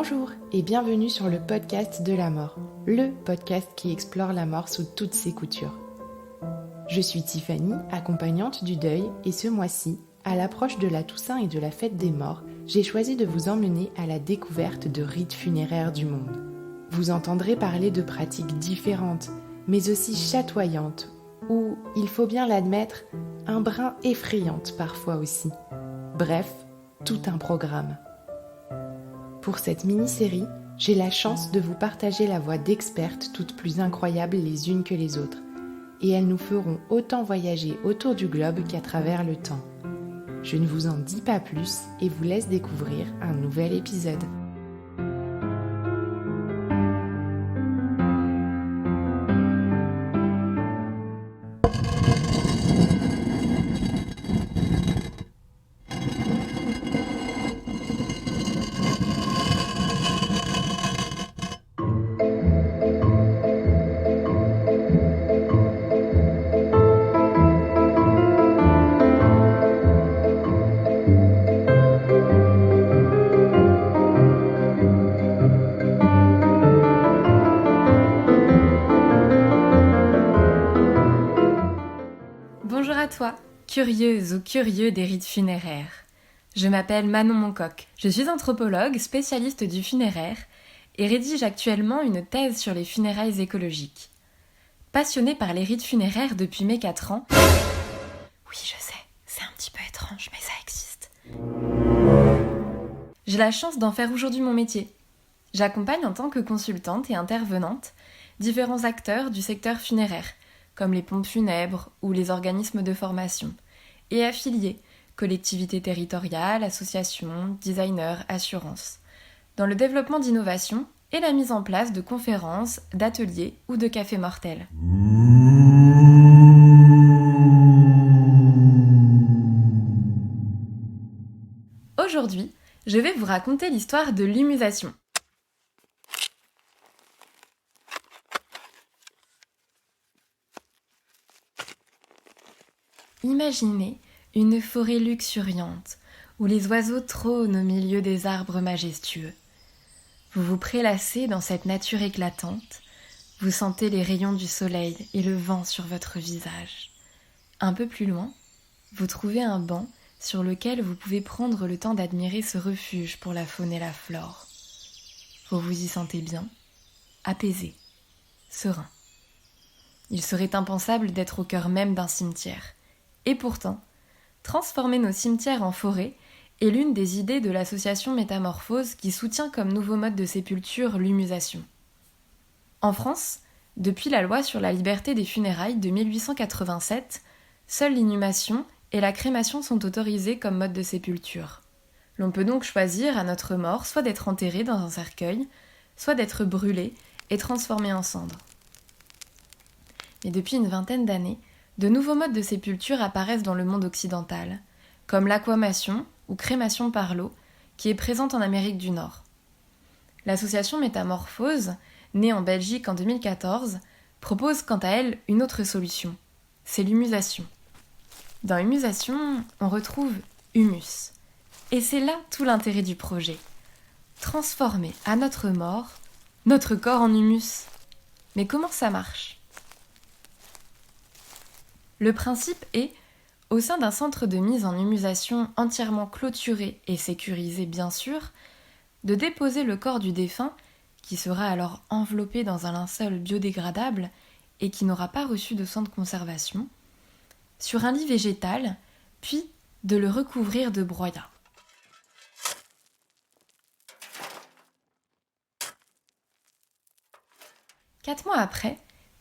Bonjour et bienvenue sur le podcast de la mort, le podcast qui explore la mort sous toutes ses coutures. Je suis Tiffany, accompagnante du deuil, et ce mois-ci, à l'approche de la Toussaint et de la fête des morts, j'ai choisi de vous emmener à la découverte de rites funéraires du monde. Vous entendrez parler de pratiques différentes, mais aussi chatoyantes, ou, il faut bien l'admettre, un brin effrayantes parfois aussi. Bref, tout un programme. Pour cette mini-série, j'ai la chance de vous partager la voix d'expertes toutes plus incroyables les unes que les autres, et elles nous feront autant voyager autour du globe qu'à travers le temps. Je ne vous en dis pas plus et vous laisse découvrir un nouvel épisode. Bonjour à toi, curieuse ou curieux des rites funéraires. Je m'appelle Manon Moncoq, je suis anthropologue, spécialiste du funéraire et rédige actuellement une thèse sur les funérailles écologiques. Passionnée par les rites funéraires depuis mes 4 ans... Oui, je sais, c'est un petit peu étrange, mais ça existe. J'ai la chance d'en faire aujourd'hui mon métier. J'accompagne en tant que consultante et intervenante différents acteurs du secteur funéraire, comme les pompes funèbres ou les organismes de formation, et affiliés, collectivités territoriales, associations, designers, assurances, dans le développement d'innovations et la mise en place de conférences, d'ateliers ou de cafés mortels. Aujourd'hui, je vais vous raconter l'histoire de l'humusation. Imaginez une forêt luxuriante où les oiseaux trônent au milieu des arbres majestueux. Vous vous prélassez dans cette nature éclatante, vous sentez les rayons du soleil et le vent sur votre visage. Un peu plus loin, vous trouvez un banc sur lequel vous pouvez prendre le temps d'admirer ce refuge pour la faune et la flore. Vous vous y sentez bien, apaisé, serein. Il serait impensable d'être au cœur même d'un cimetière. Et pourtant, transformer nos cimetières en forêts est l'une des idées de l'association Métamorphose qui soutient comme nouveau mode de sépulture l'humusation. En France, depuis la loi sur la liberté des funérailles de 1887, seule l'inhumation et la crémation sont autorisées comme mode de sépulture. L'on peut donc choisir à notre mort soit d'être enterré dans un cercueil, soit d'être brûlé et transformé en cendres. Mais depuis une vingtaine d'années, de nouveaux modes de sépulture apparaissent dans le monde occidental, comme l'aquamation ou crémation par l'eau, qui est présente en Amérique du Nord. L'association Métamorphose, née en Belgique en 2014, propose quant à elle une autre solution, c'est l'humusation. Dans humusation, on retrouve humus. Et c'est là tout l'intérêt du projet. Transformer à notre mort, notre corps en humus. Mais comment ça marche ? Le principe est, au sein d'un centre de mise en humusation entièrement clôturé et sécurisé bien sûr, de déposer le corps du défunt, qui sera alors enveloppé dans un linceul biodégradable et qui n'aura pas reçu de soins de conservation, sur un lit végétal, puis de le recouvrir de broyat. Quatre mois après,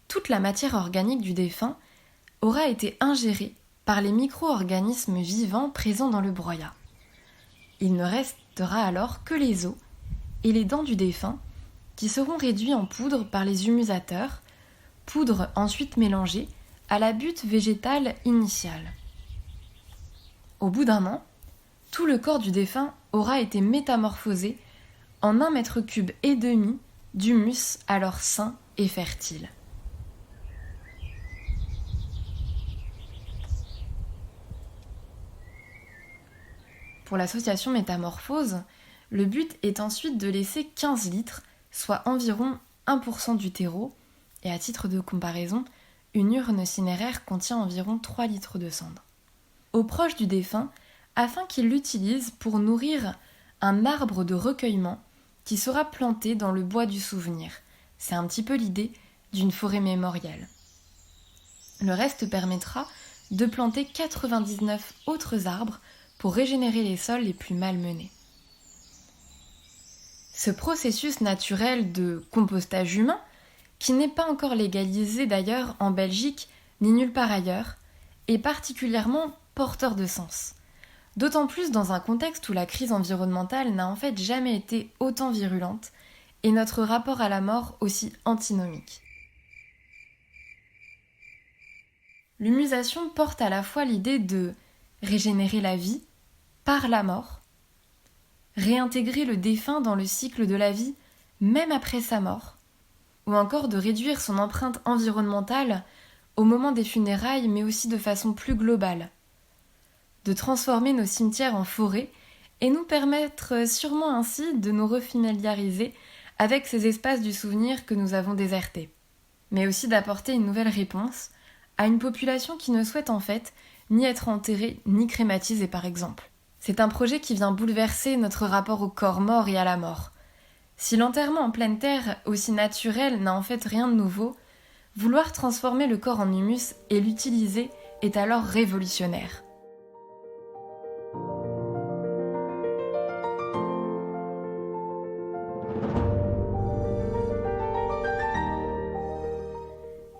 toute la matière organique du défunt aura été ingérée par les micro-organismes vivants présents dans le broyat. Il ne restera alors que les os et les dents du défunt qui seront réduits en poudre par les humusateurs, poudre ensuite mélangée à la butte végétale initiale. Au bout d'un an, tout le corps du défunt aura été métamorphosé en 1,5 mètre cube d'humus alors sain et fertile. Pour l'association Métamorphose, Le but est ensuite de laisser 15 litres, soit environ 1% du terreau, et à titre de comparaison, une urne cinéraire contient environ 3 litres de cendres. Aux proches du défunt, afin qu'il l'utilise pour nourrir un arbre de recueillement qui sera planté dans le bois du souvenir. C'est un petit peu l'idée d'une forêt mémoriale. Le reste permettra de planter 99 autres arbres pour régénérer les sols les plus malmenés. Ce processus naturel de compostage humain, qui n'est pas encore légalisé d'ailleurs en Belgique ni nulle part ailleurs, est particulièrement porteur de sens. D'autant plus dans un contexte où la crise environnementale n'a en fait jamais été autant virulente et notre rapport à la mort aussi antinomique. L'humusation porte à la fois l'idée de régénérer la vie par la mort, réintégrer le défunt dans le cycle de la vie même après sa mort, ou encore de réduire son empreinte environnementale au moment des funérailles mais aussi de façon plus globale, de transformer nos cimetières en forêts et nous permettre sûrement ainsi de nous refamiliariser avec ces espaces du souvenir que nous avons désertés, mais aussi d'apporter une nouvelle réponse à une population qui ne souhaite en fait ni être enterrée ni crématisée par exemple. C'est un projet qui vient bouleverser notre rapport au corps mort et à la mort. Si l'enterrement en pleine terre, aussi naturel, n'a en fait rien de nouveau, vouloir transformer le corps en humus et l'utiliser est alors révolutionnaire.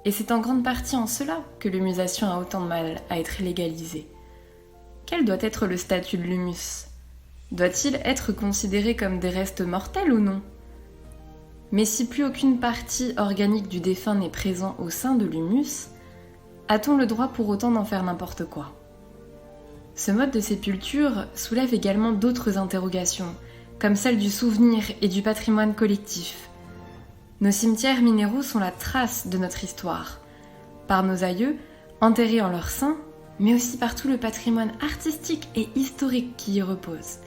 Et c'est en grande partie en cela que l'humusation a autant de mal à être légalisée. Quel doit être le statut de l'humus ? Doit-il être considéré comme des restes mortels ou non ? Mais si plus aucune partie organique du défunt n'est présente au sein de l'humus, a-t-on le droit pour autant d'en faire n'importe quoi ? Ce mode de sépulture soulève également d'autres interrogations, comme celle du souvenir et du patrimoine collectif. Nos cimetières minéraux sont la trace de notre histoire, par nos aïeux, enterrés en leur sein, mais aussi par tout le patrimoine artistique et historique qui y repose.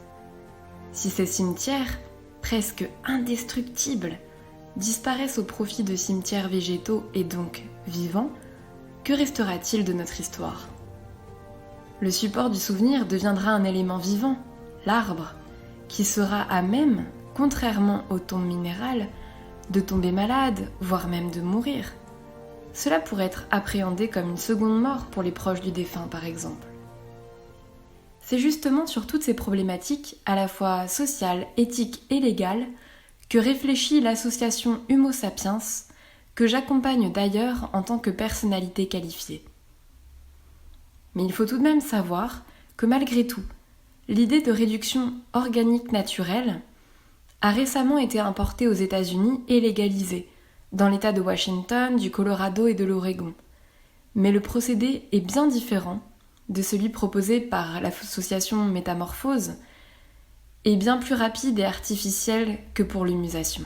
Si ces cimetières, presque indestructibles, disparaissent au profit de cimetières végétaux et donc vivants, que restera-t-il de notre histoire ? Le support du souvenir deviendra un élément vivant, l'arbre, qui sera à même, contrairement aux tombes minérales, de tomber malade, voire même de mourir. Cela pourrait être appréhendé comme une seconde mort pour les proches du défunt, par exemple. C'est justement sur toutes ces problématiques, à la fois sociales, éthiques et légales, que réfléchit l'association Humo Sapiens, que j'accompagne d'ailleurs en tant que personnalité qualifiée. Mais il faut tout de même savoir que malgré tout, l'idée de réduction organique naturelle a récemment été importée aux États-Unis et légalisée, dans l'État de Washington, du Colorado et de l'Oregon. Mais le procédé est bien différent de celui proposé par l'association Métamorphose et bien plus rapide et artificiel que pour l'humusation.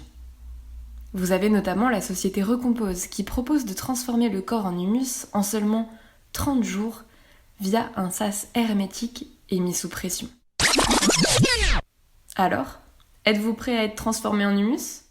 Vous avez notamment la société Recompose qui propose de transformer le corps en humus en seulement 30 jours via un sas hermétique et mis sous pression. Alors, êtes-vous prêt à être transformé en humus ?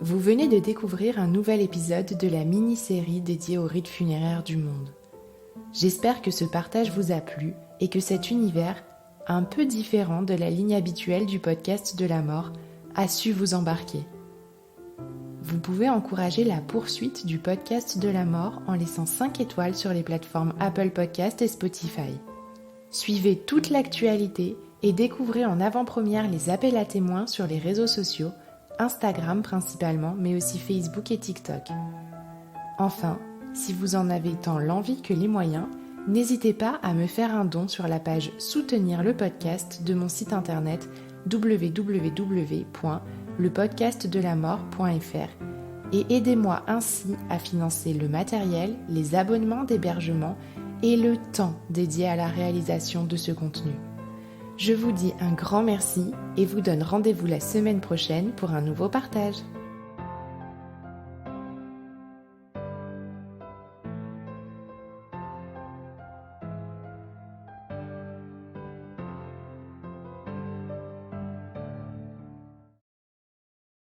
Vous venez de découvrir un nouvel épisode de la mini-série dédiée aux rites funéraires du monde. J'espère que ce partage vous a plu et que cet univers, un peu différent de la ligne habituelle du podcast de la mort, a su vous embarquer. Vous pouvez encourager la poursuite du podcast de la mort en laissant 5 étoiles sur les plateformes Apple Podcast et Spotify. Suivez toute l'actualité et découvrez en avant-première les appels à témoins sur les réseaux sociaux Instagram principalement, mais aussi Facebook et TikTok. Enfin, si vous en avez tant l'envie que les moyens, n'hésitez pas à me faire un don sur la page Soutenir le podcast de mon site internet www.lepodcastdelamort.fr et aidez-moi ainsi à financer le matériel, les abonnements d'hébergement et le temps dédié à la réalisation de ce contenu. Je vous dis un grand merci et vous donne rendez-vous la semaine prochaine pour un nouveau partage.